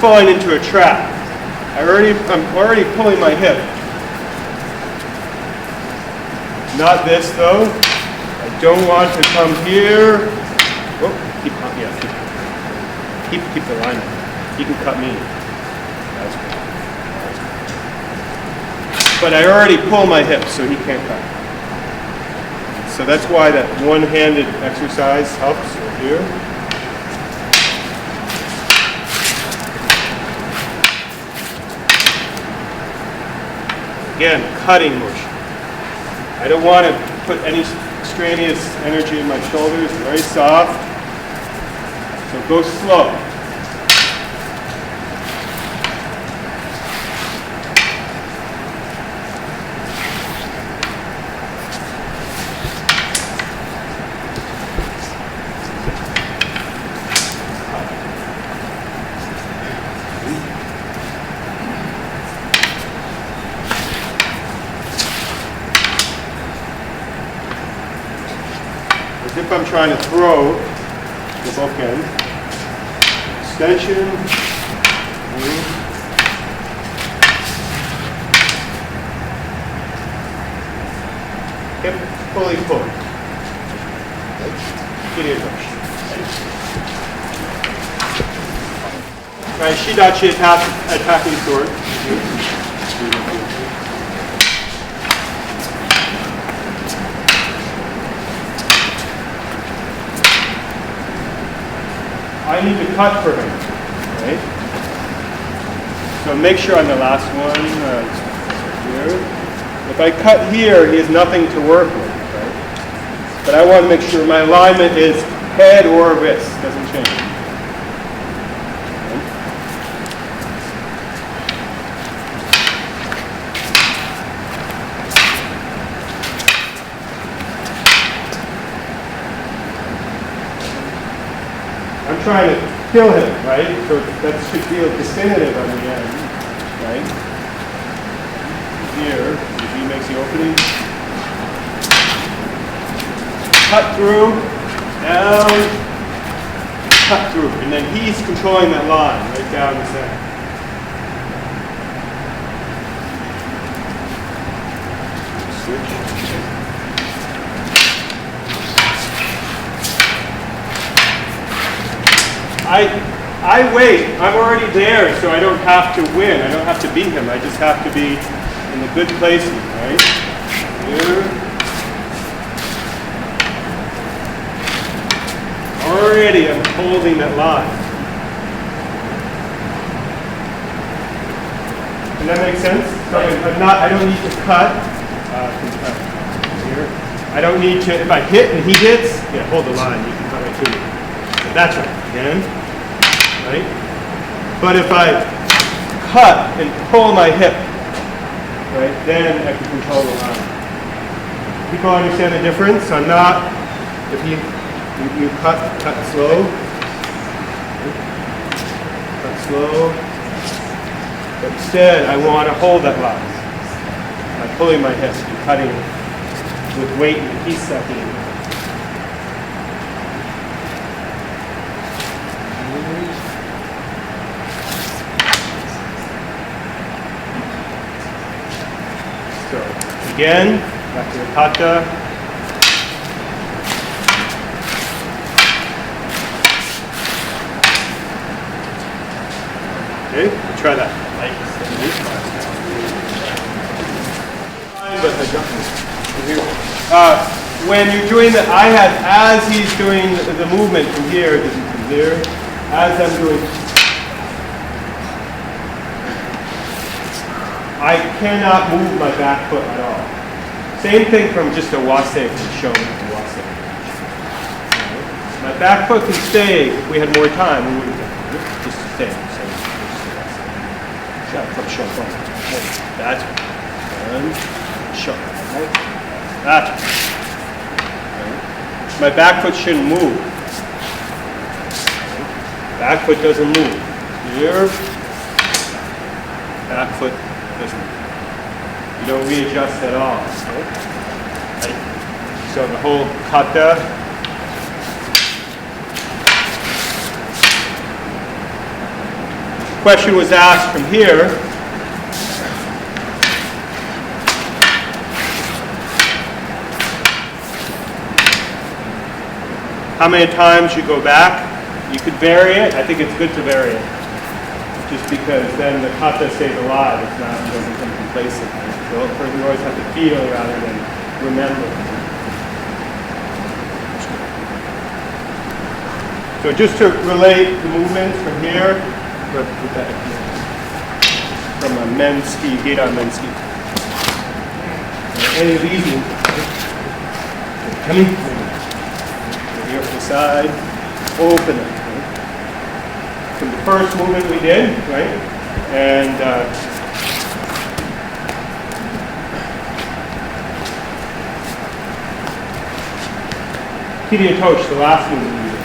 falling into a trap. I'm already pulling my hip. Not this though. I don't want to come here. Oh, keep the line. He can cut me. That's good. But I already pull my hip, so he can't cut. So that's why that one-handed exercise helps right here. Again, cutting motion. I don't want to put any extraneous energy in my shoulders. Very soft. So go slow. As if I'm trying to throw the bookend. Extension. Hip fully pull. Idiot rush. Right, shidachi attacking sword. I need to cut for him, right? So make sure on the last one, here. If I cut here, he has nothing to work with, right? But I want to make sure my alignment is head or wrist, doesn't change. I'm trying to kill him, right? So that should feel definitive on the end, right? Here, he makes the opening. Cut through, down, cut through. And then he's controlling that line right down the center. Switch. I wait. I'm already there, so I don't have to win. I don't have to beat him. I just have to be in the good placement, right? Here. Already I'm holding that line. Does that make sense? So I don't need to cut. Here. I don't need to, if I hit and he hits, yeah, hold the line. You can cut right through me. That's right. Again. Right? But if I cut and pull my hip, right, then I can control the line. People understand the difference? I'm not, if you cut slow, cut slow, but instead I want to hold that line by pulling my hip and cutting with weight and he's sucking. So again, back to the kata. Okay, we'll try that. When you're doing the, as he's doing the movement from here to there, as I'm doing, I cannot move my back foot at all. Same thing from just a wase from Show to wase. My back foot can stay. If we had more time, we would have just stay. Show. That's one. Show. That's one. My back foot shouldn't move. Back foot doesn't move. Here. Back foot doesn't move. You don't readjust at all. Right? So the whole kata. question was asked from here. How many times you go back? You could vary it. I think it's good to vary it. Just because then the kata stays alive. It's not, it doesn't become complacent. So you always have to feel rather than remember. So just to relate the movements from here, from a men's ski, Gate-on men's ski. Any of these movements. Coming. Here to the side, open it. Right? From the first movement we did, right? And Kiri Tosh, the last movement we did.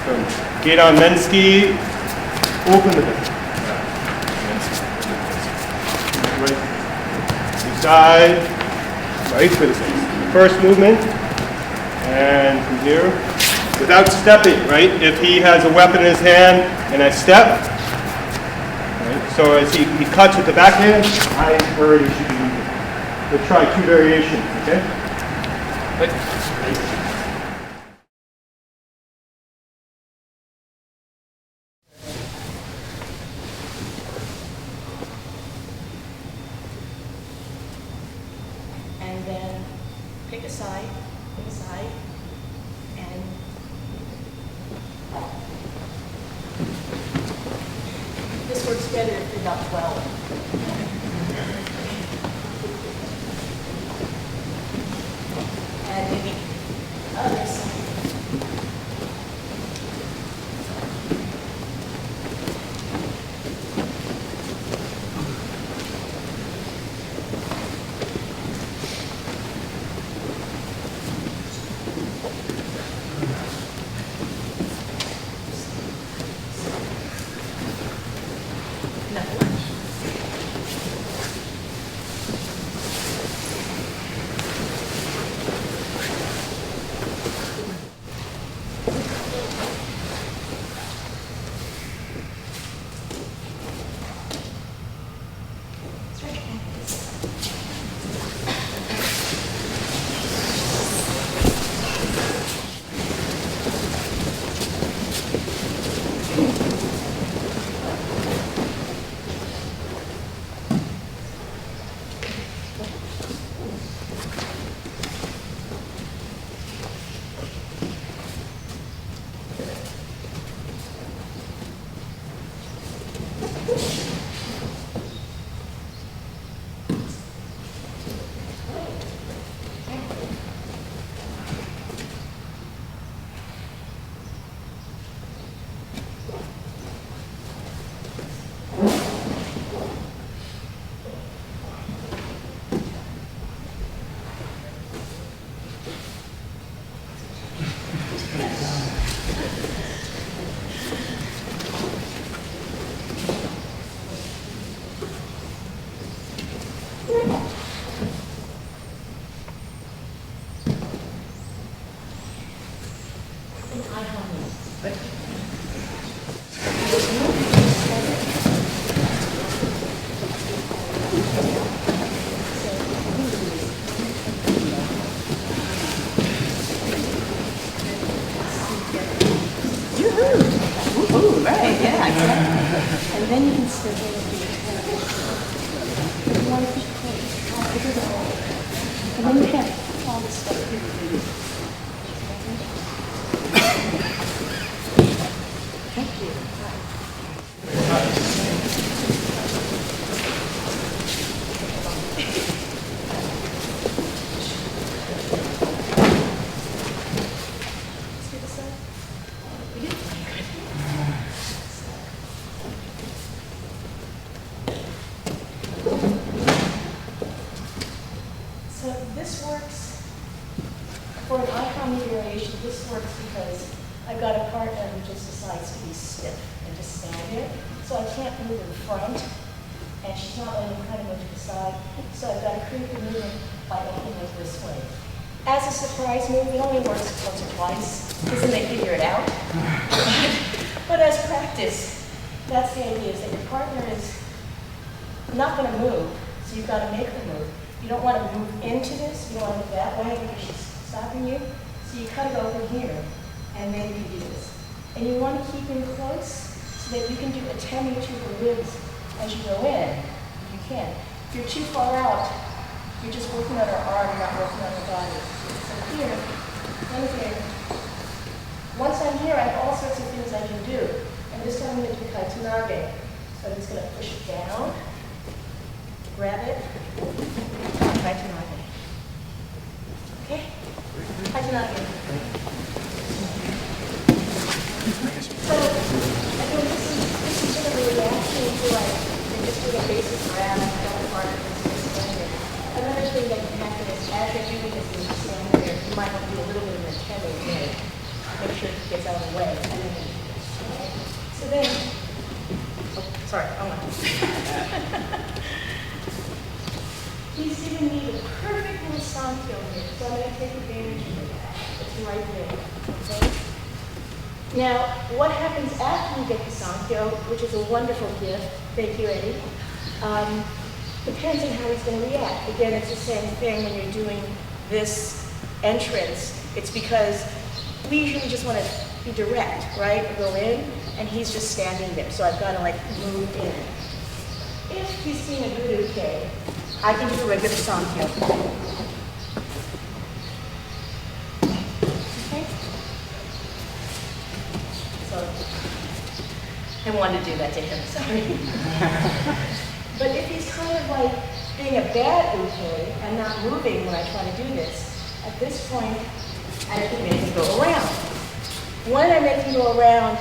From Gate-on men's ski, open the bit. Right. To side, right for the first movement. And from here, without stepping, right? If he has a weapon in his hand and I step, right? So as he cuts with the backhand, I already should be moving. We'll try two variations, okay? And then pick a side. And this works better if you're not 12. And maybe other side. And then you can still get it. And then you have all this stuff. Thank you. This works for an icon variation. This works because I've got a partner who just decides to be stiff and just stand there. So I can't move in front, and she's not letting me kind of move to the side. So I've got to create the movement by opening it this way. As a surprise move, it only works once or twice, because then they figure it out. But as practice, That's the idea, is that your partner is not going to move, so you've got to make her move. You don't want to move into this, you don't want to move that way because she's stopping you. So you cut it over here, and then you do this. And you want to keep in close so that you can do a attending to the ribs as you go in, if you can. If you're too far out, you're just working on her arm, you're not working on her body. So here, and here. Once I'm here, I have all sorts of things I can do. And this time I'm going to do kaitanage. So I'm just going to push it down, grab it, kaitanage. Okay? Kaitanage. So, again, this is sort of a reaction to like, you're just doing a basic grab, double part, another thing that can happen is as you're doing this and you stand there, you might want to do a little bit of an attending there. Make sure it gets out of the way. Okay. So then, oh, sorry, he's giving me the perfect little sankyo here, so I'm going to take advantage of that. It's right there. Okay? Now, what happens after you get the sankyo, which is a wonderful gift, thank you, Eddie, depends on how he's going to react. Again, it's the same thing when you're doing this entrance. It's because we usually just want to be direct, right? We go in, and he's just standing there. So I've got to like move in. If he's seeing a good uke, I can do a regular sankyo. Okay? So I wanted to do that to him, sorry. But if he's kind of like being a bad uke and not moving when I try to do this, at this point, I can make him go around. When I make him go around,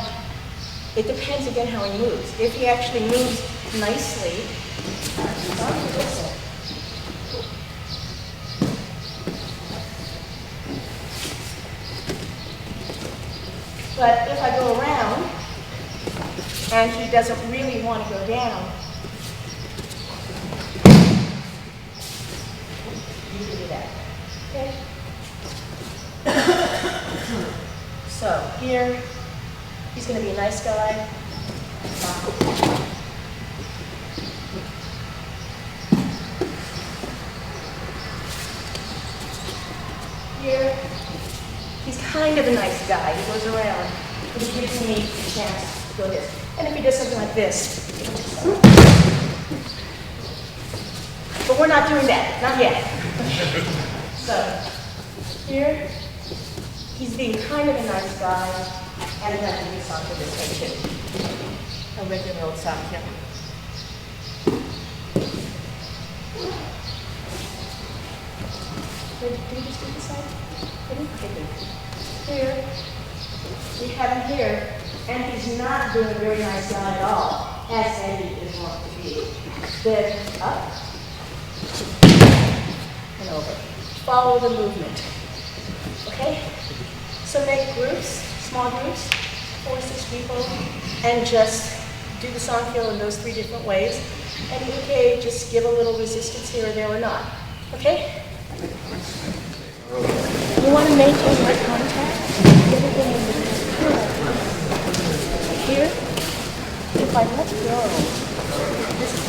it depends again how he moves. If he actually moves nicely, but if I go around and he doesn't really want to go down, you can do that. Okay? So here, he's going to be a nice guy. Here, he's kind of a nice guy. He goes around, but he gives me a chance to go this. And if he does something like this, but we're not doing that, not yet. So here, he's being kind of a nice guy, and I'm going to do sankyo this way too. A regular old sankyo. Did we just do this side? Okay, here, we have him here, and he's not doing a very nice guy at all, as Eddie is wont to be. Then up, and over. Follow the movement. Okay? So make groups, small groups, 4 or 6 people, and just do the sankyo in those 3 different ways. And okay, just give a little resistance here or there or not. Okay? You want to maintain eye contact. Here, if I let go, this is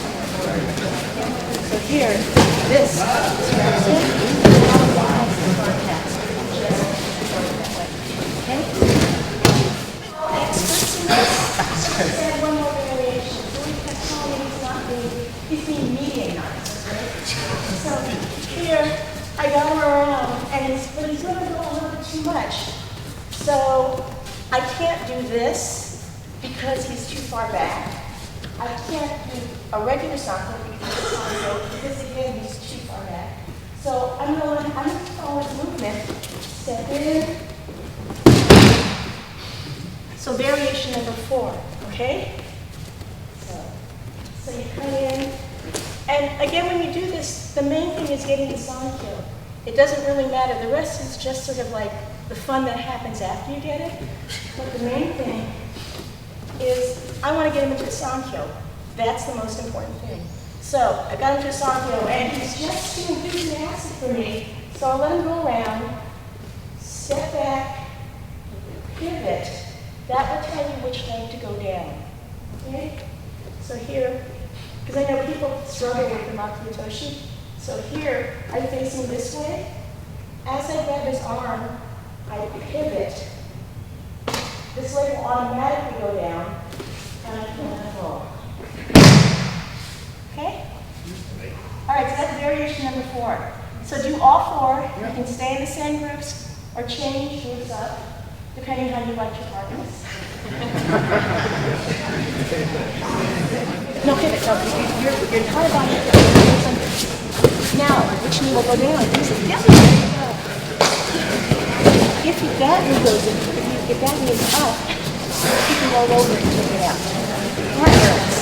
so here, this is contact. Okay? Experts in this. Add one more variation. So we kept calling he's not he's being medium nice. So here, I got him around, but he's going to go a little bit too much. So I can't do this because he's too far back. I can't do a regular sankyo because again he's too far back. So I'm going to follow his movement. Step in. So variation number 4, okay? So you come in. And again, when you do this, the main thing is getting the sankyo. It doesn't really matter. The rest is just sort of like the fun that happens after you get it. But the main thing is I want to get him into the sankyo. That's the most important thing. So I got him to the sankyo, and he's just too enthusiastic for me. So I'll let him go around, step back, pivot. That will tell you which leg to go down. Okay? So here, because I know people struggle with the Makutoshi. So here, I'm facing this way. As I grab his arm, I pivot. This leg will automatically go down, and I can't fall. Okay? All right, so that's variation number 4. So do all 4. You can stay in the same groups or change groups up, depending on how you like your partners. No, pivot. No, your entire body pivots. Now, which knee will go down? Yep. If that knee goes in, if that knee is up, you can roll over and take it out. That hurts.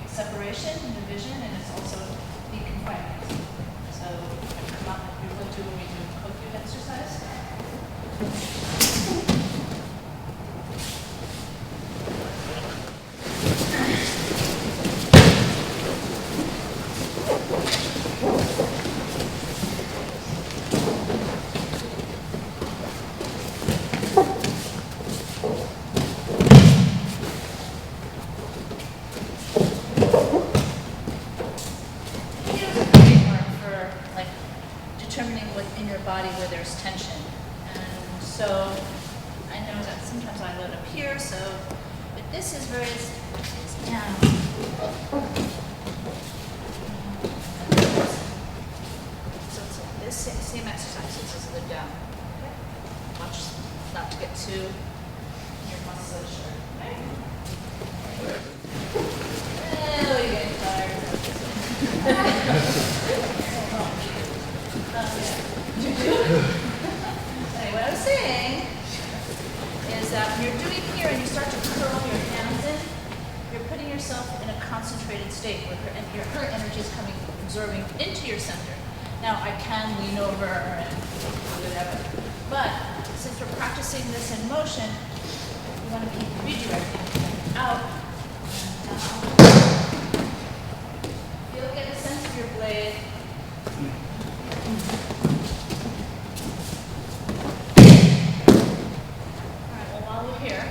Separation and division, and it's also the confinement. So come up if you would do when we do Koku exercise. Determining within your body where there's tension. And so I know that sometimes I load up here, so but this is where it's down. So it's like this same exercise, this is the down. Okay? Watch not to get too your muscles short. Okay? Oh, you're getting tired. Anyway, what I was saying is that when you're doing here and you start to curl your hands in, you're putting yourself in a concentrated state where her energy is coming, absorbing into your center. Now, I can lean over and do whatever, but since we're practicing this in motion, we want to be redirecting out and down. You'll get a sense of your blade. Here.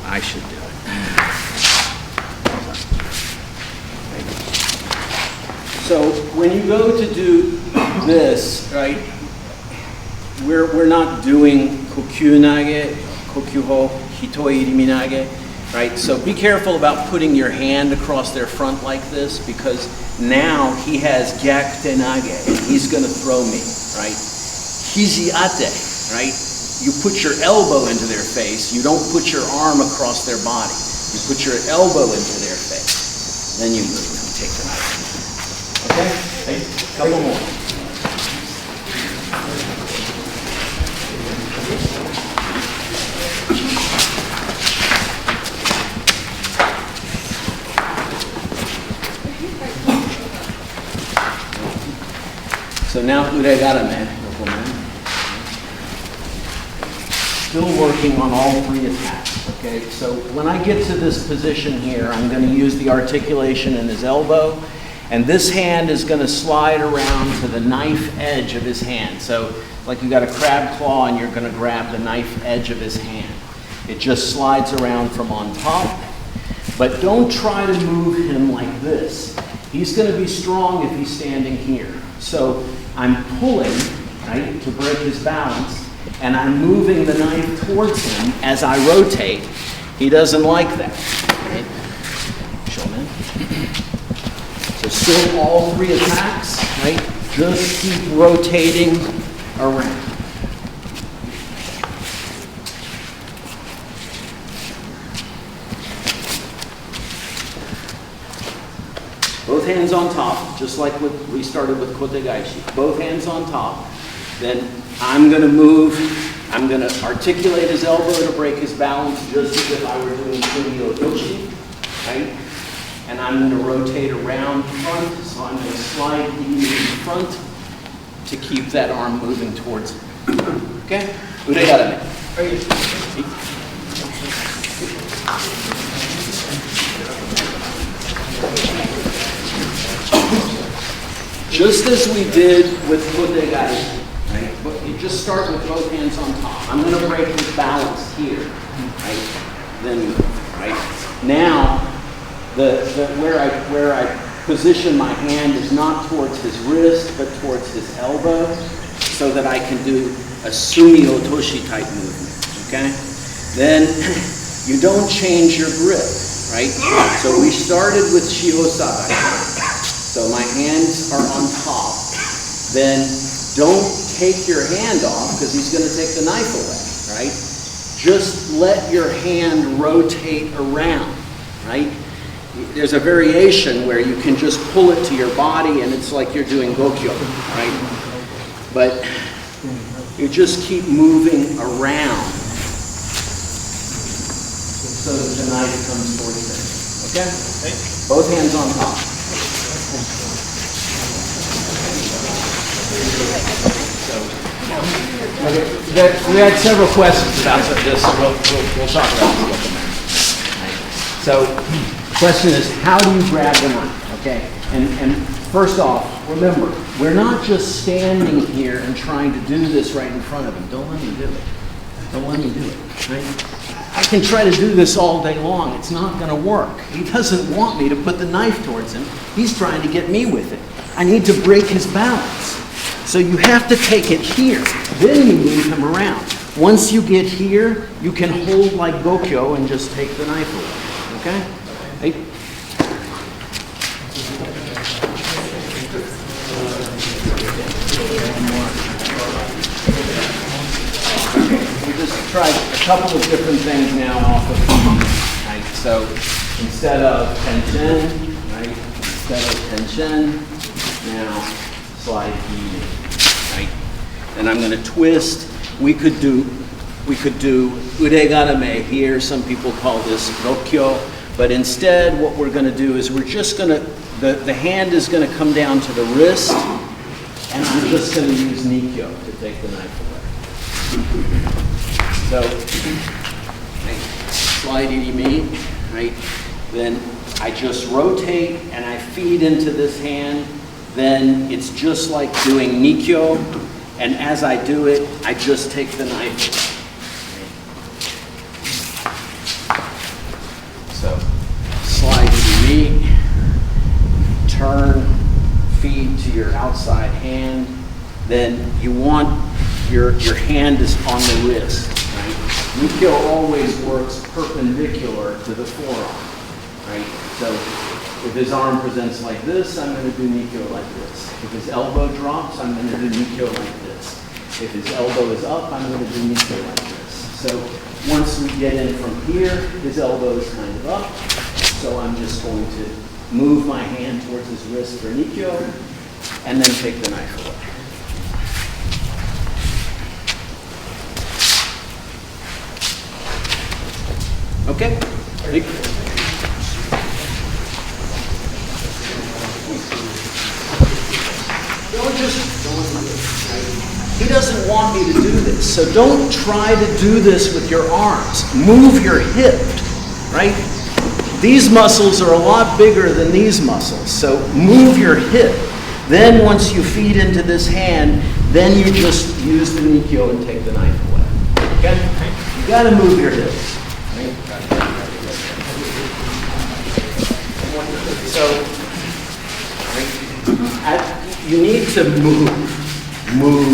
I should do it. So when you go to do this, right, we're not doing kokyunage, kokyuho, hitoi iriminage, right? So be careful about putting your hand across their front like this, because now he has gyakutenage and he's going to throw me, right? Hijiate, right? You put your elbow into their face. You don't put your arm across their body. You put your elbow into their face. Then you move and take them out. Okay? Hey, a couple more. So now, uregarame. Still working on all 3 attacks, okay? So when I get to this position here, I'm going to use the articulation in his elbow, And this hand is going to slide around to the knife edge of his hand. So like you got a crab claw and you're going to grab the knife edge of his hand. It just slides around from on top. But don't try to move him like this. He's going to be strong if he's standing here. So I'm pulling, right, to break his balance, and I'm moving the knife towards him as I rotate. He doesn't like that. Right? Show him in. So still all 3 attacks, right? Just keep rotating around. Both hands on top, just like we started with kotegaishi. Both hands on top. Then I'm going to move, I'm going to articulate his elbow to break his balance, just as if I were doing Sumio Doshi, right? And I'm going to rotate around front, so I'm going to slide in front to keep that arm moving towards him. Okay? Uregarame. Just as we did with kotegaishi, right? But you just start with both hands on top. I'm going to break his balance here, right? Then, right? Now, where I position my hand is not towards his wrist, but towards his elbow, so that I can do a sumi otoshi type movement, okay? Then you don't change your grip, right? So we started with shihosabai. So my hands are on top. Then don't take your hand off, because he's going to take the knife away, right? Just let your hand rotate around, right? There's a variation where you can just pull it to your body and it's like you're doing gokyo, right? But you just keep moving around so that the knife comes towards him. Okay? Both hands on top. We had several questions about this, so we'll talk about this. So, the question is, how do you grab the knife? Okay, and first off, remember, we're not just standing here and trying to do this right in front of him. Don't let me do it. Don't let me do it. Right? I can try to do this all day long. It's not going to work. He doesn't want me to put the knife towards him. He's trying to get me with it. I need to break his balance. So you have to take it here. Then you move him around. Once you get here, you can hold like gokyo and just take the knife away. Okay? Hey. We just tried a couple of different things now off of Pincus, right? So instead of tension, right? Instead of tension, now slide E, right? And I'm going to twist. We could do uregarame here. Some people call this rokyo. But instead, what we're going to do is we're just going to, the hand is going to come down to the wrist, and I'm just going to use nikyo to take the knife away. So, right, slide irimi, right? Then I just rotate and I feed into this hand. Then it's just like doing nikyo, and as I do it, I just take the knife away. So, slide irimi, turn, feed to your outside hand. Then you want your hand is on the wrist, right? Nikyo always works perpendicular to the forearm, right? So if his arm presents like this, I'm going to do nikyo like this. If his elbow drops, I'm going to do nikyo like this. If his elbow is up, I'm going to do nikyo like this. So once we get in from here, his elbow is kind of up. So I'm just going to move my hand towards his wrist for nikyo, and then take the knife away. Okay? Ready? He doesn't want me to do this, so don't try to do this with your arms. Move your hip, right? These muscles are a lot bigger than these muscles, so move your hip. Then once you feed into this hand, then you just use the Nikyo and take the knife away. Okay? You got to move your hips. Right? So you need to move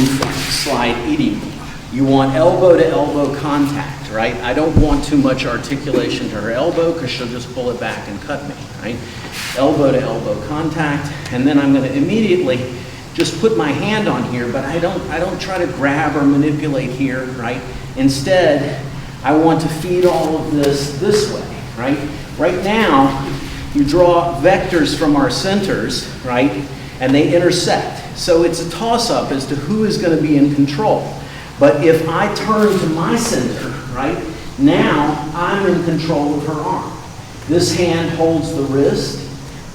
slide irimi. You want elbow to elbow contact, right? I don't want too much articulation to her elbow because she'll just pull it back and cut me, right? Elbow to elbow contact, and then I'm going to immediately just put my hand on here, but I don't try to grab or manipulate here, right? Instead, I want to feed all of this way, right? Right now, you draw vectors from our centers, right? And they intersect. So it's a toss-up as to who is going to be in control. But if I turn to my center, right, now I'm in control of her arm. This hand holds the wrist.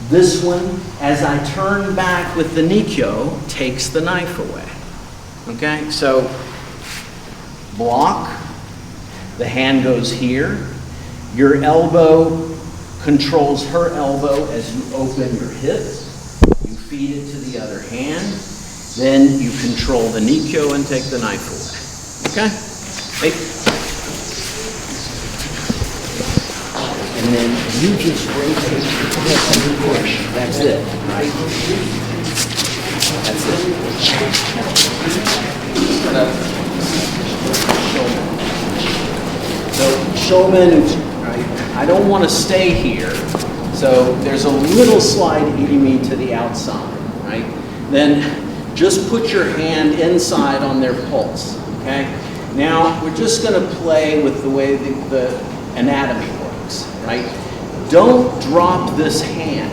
This one, as I turn back with the Nikyo, takes the knife away. Okay, so block. The hand goes here. Your elbow controls her elbow as you open your hips. You feed it to the other hand. Then you control the Nikyo and take the knife away. Okay? Hey. And then you just rotate your hips and push. That's it, right? That's it. So, shoulders, right? I don't want to stay here. So, there's a little slide irimi to the outside, right? Then, just put your hand inside on their pulse, okay? Now, we're just going to play with the way the anatomy works, right? Don't drop this hand,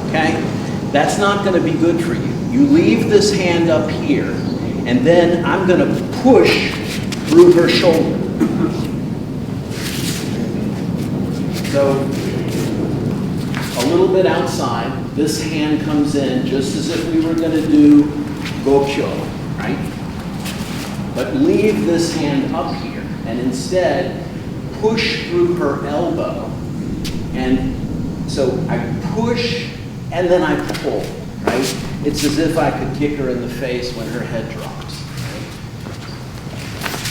okay? That's not going to be good for you. You leave this hand up here, and then I'm going to push through her shoulder. So, a little bit outside, this hand comes in just as if we were going to do Gokyo, right? But leave this hand up here and instead push through her elbow. And so I push and then I pull, right? It's as if I could kick her in the face when her head drops,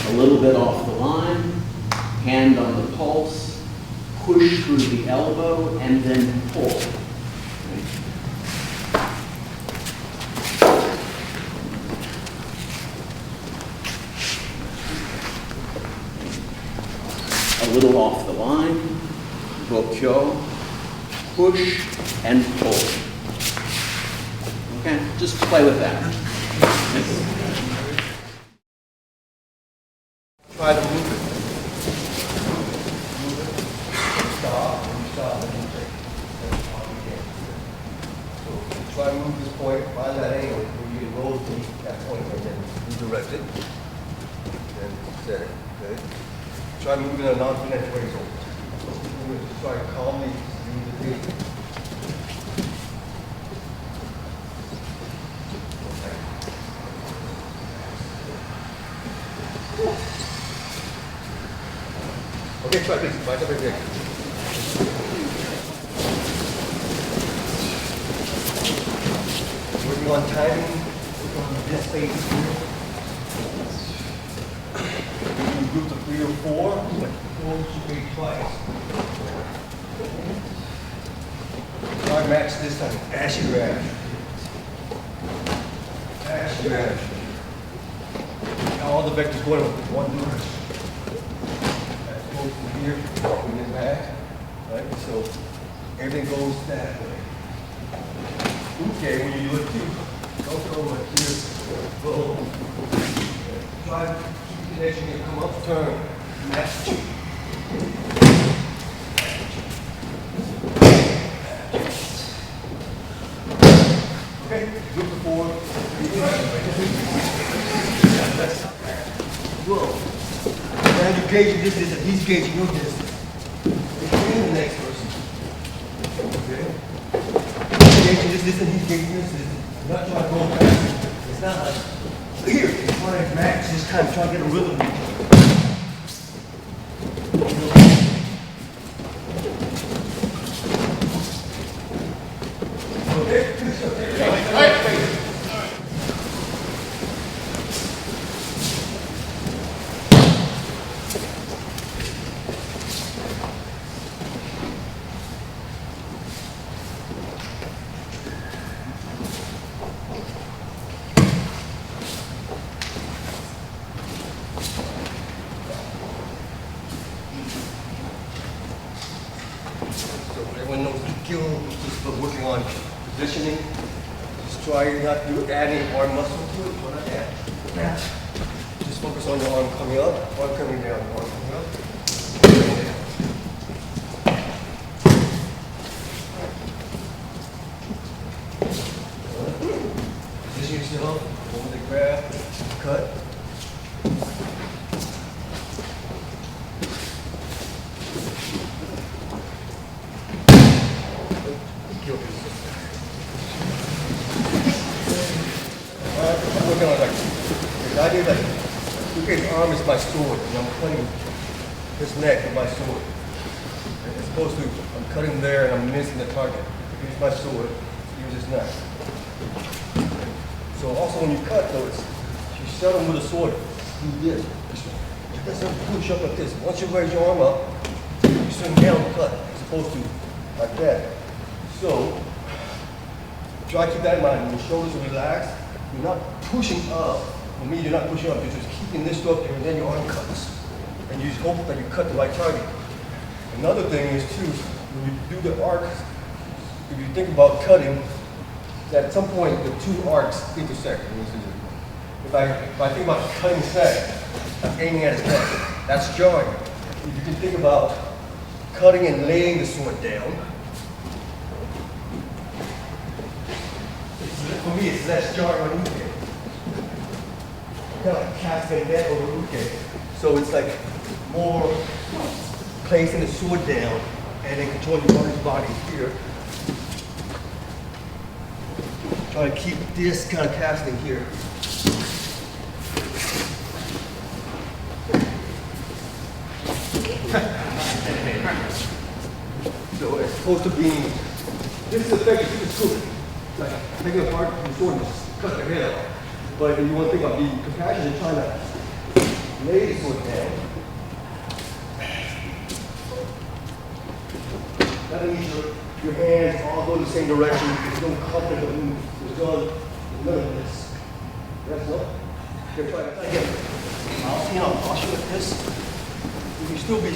right? A little bit off the line, hand on the pulse, push through the elbow and then pull. A little off the line, Gokyo, push and pull. Okay, just play with that. Try to move it. Move it. Stop, and stop, and then take. That's all you can. So try to move this point, find that angle where you rotate that point and then redirect it. Then set it, okay? Try moving in a non-kinetic way, so just try calmly move the tape. Okay, try this. Right up here. Working on timing, working on this phase here. Groups of 3 or 4, but 4 should be twice. Try match this time. Ash your ash. Ash your ash. All the vectors going in one direction. That goes from here, bring it back. Right? So everything goes that way. Okay, when you look here, don't go like here. Go. Try connection here, come up, turn, match. Okay, group of 4. Whoa. Now you're gauging this distance, he's gauging your distance. And the next person. Okay? Gauging this distance, he's gauging this distance. I'm not trying to go fast. It's not like here, it's trying to match this time, trying to get a rhythm. with no skill, just for working on positioning. Just try not to add any arm muscle to it, but not add. Just focus on your arm coming up, arm coming down, arm coming up, coming down. Position yourself, over the grab, cut. I'm working on like, the idea that, okay, his arm is my sword, and I'm cutting his neck with my sword. As opposed to, I'm cutting there and I'm missing the target. Here's my sword, here's his neck. So also when you cut though, it's, you shut him with a sword, do this. It doesn't push up like this. Once you raise your arm up, you swing down and cut, as opposed to like that. So, try to keep that in mind. When your shoulders are relaxed, you're not pushing up. For me, you're not pushing up. You're just keeping this structure, and then your arm cuts. And you just hope that you cut the right target. Another thing is too, when you do the arc, if you think about cutting, that at some point the two arcs intersect. If I think about cutting his neck, I'm aiming at his neck. That's jarring. If you can think about cutting and laying the sword down, for me, it's less jarring on uke. Kind of like casting that over uke. So it's like more placing the sword down and then controlling your opponent's body here. Try to keep this kind of casting here. So as opposed to being, this is effective, this is cool. Like taking apart the sword and just cut the head off. But if you want to think about being compassionate, trying to lay the sword down. That means your hands all go in the same direction. There's no cupping of move. There's none of this. That's not. You're trying to get posture like this. You can still be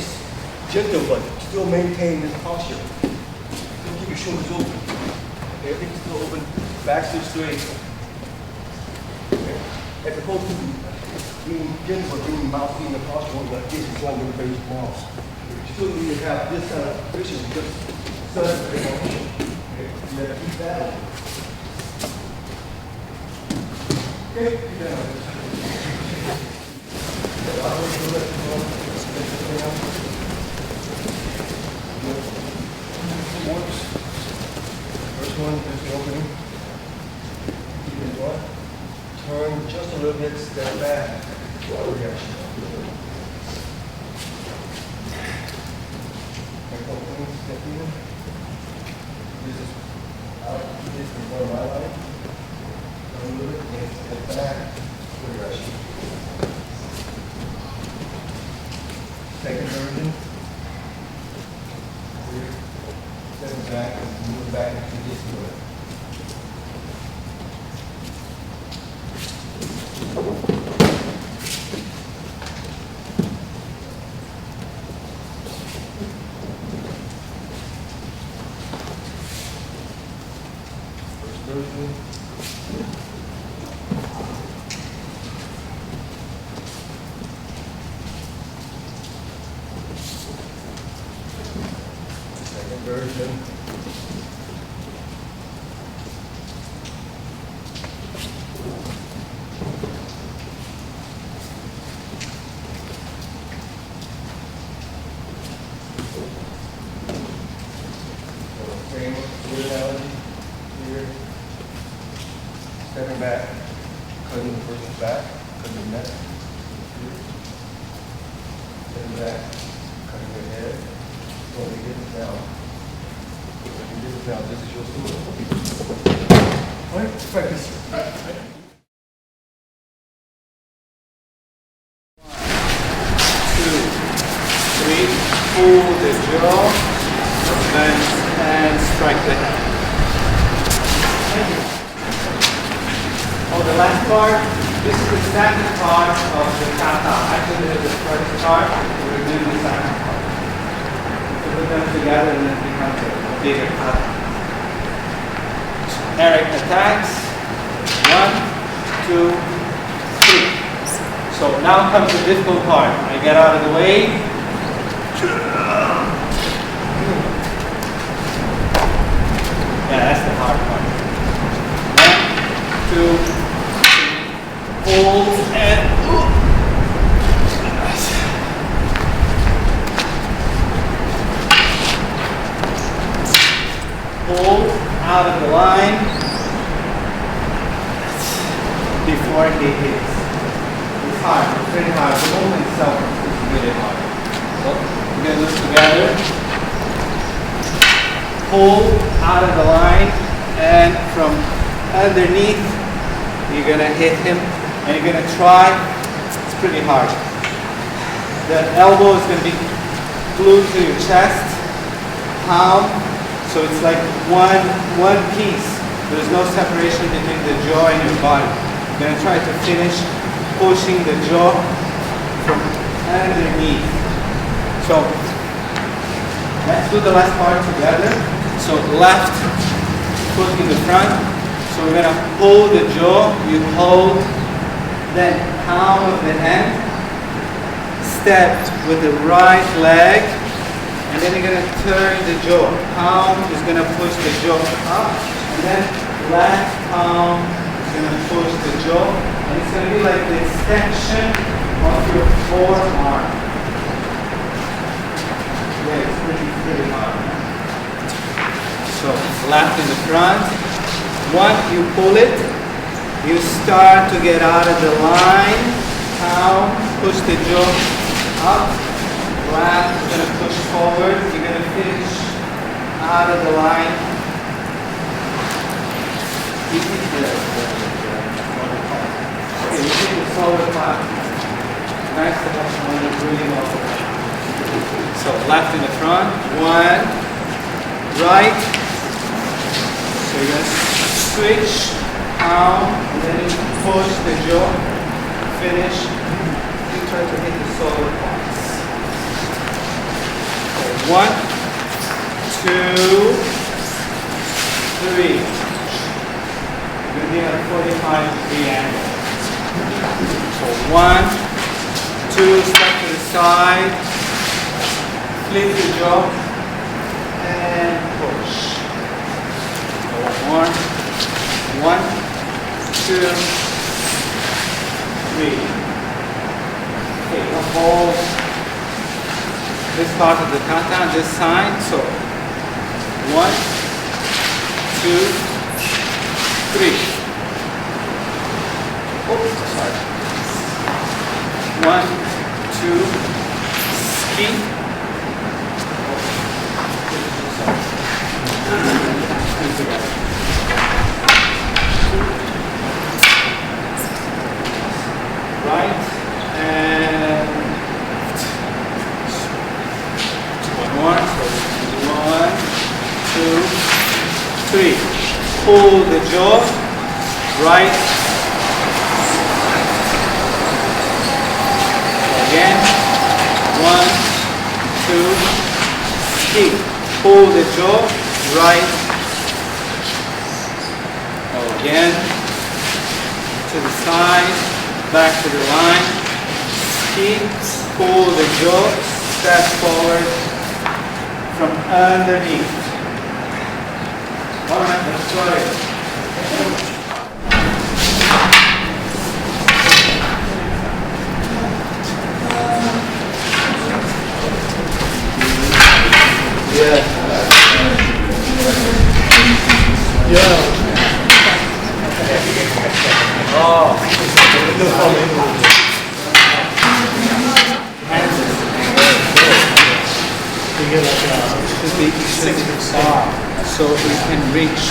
gentle, but still maintain this posture. Still keep your shoulders open. Everything's still open, back still straight. Okay. As opposed to being gentle or being mouthy in the posture like this, it's going to face mouth. You still need to have this kind of vision, just sudden motion. Okay. You have to keep that on. Okay, keep that on. First one is the opening. Keep it on. Turn just a little bit, step back. Reaction. Opening, step in. This is out. This is before my line. Turn a little bit, and step back. Reaction. Second version. Step back and move back into this way. First version. Second version. Same sword analogy here. Stepping back, cutting the person's back, cutting the neck. Here. Stepping back, cutting their head. Well, we get this down. We get this down. This is your sword. All right, let's practice. 2, 3, pull the jaw, advance and strike the head. Oh, the last part, this is the second part of the kata. Actually, this is the first part. We're doing the second part. So put them together and then become the bigger kata. Eric attacks. 1, 2, 3. So now comes the difficult part. I get out of the way. Yeah, that's the hard part. 1, 2, 3. Hold and hold out of the line before he hits. It's hard, it's very hard. The movement itself is really hard. So we're going to do it together. Hold out of the line, and from underneath you're going to hit him, and you're going to try. It's pretty hard. The elbow is going to be glued to your chest, palm. So it's like one piece. There's no separation between the jaw and your body. You're going to try to finish pushing the jaw from underneath. So let's do the last part together. So left foot in the front. So we're going to hold the jaw. You hold, then palm of the hand. Step with the right leg. And then you're going to turn the jaw. Palm is going to push the jaw up. And then left palm is going to push the jaw. And it's going to be like the extension of your forearm. Yeah, it's pretty hard. So left in the front. Once you pull it, you start to get out of the line. Palm, push the jaw up. Left is going to push forward. You're going to finish out of the line. Okay, you take the solid part. Nice to have someone really well. So left in the front. 1, right. So you're going to switch down, and then you push the jaw. Finish. You try to hit the solid part. 1, 2, 3. You're going to be at a 45-degree angle. So 1, 2, step to the side, flip the jaw, and push. So 1, 2, 3. Okay, now hold this part of the kata, this side. So 1, 2, 3. Oops, sorry. 1, 2, ski. Right and one, 2, 3. Pull the jaw, right. Again, 1, 2, ski. Pull the jaw, right. Again, to the side, back to the line. Ski, pull the jaw, step forward. From underneath. All right, let's try it. Yeah. Oh. So you can reach.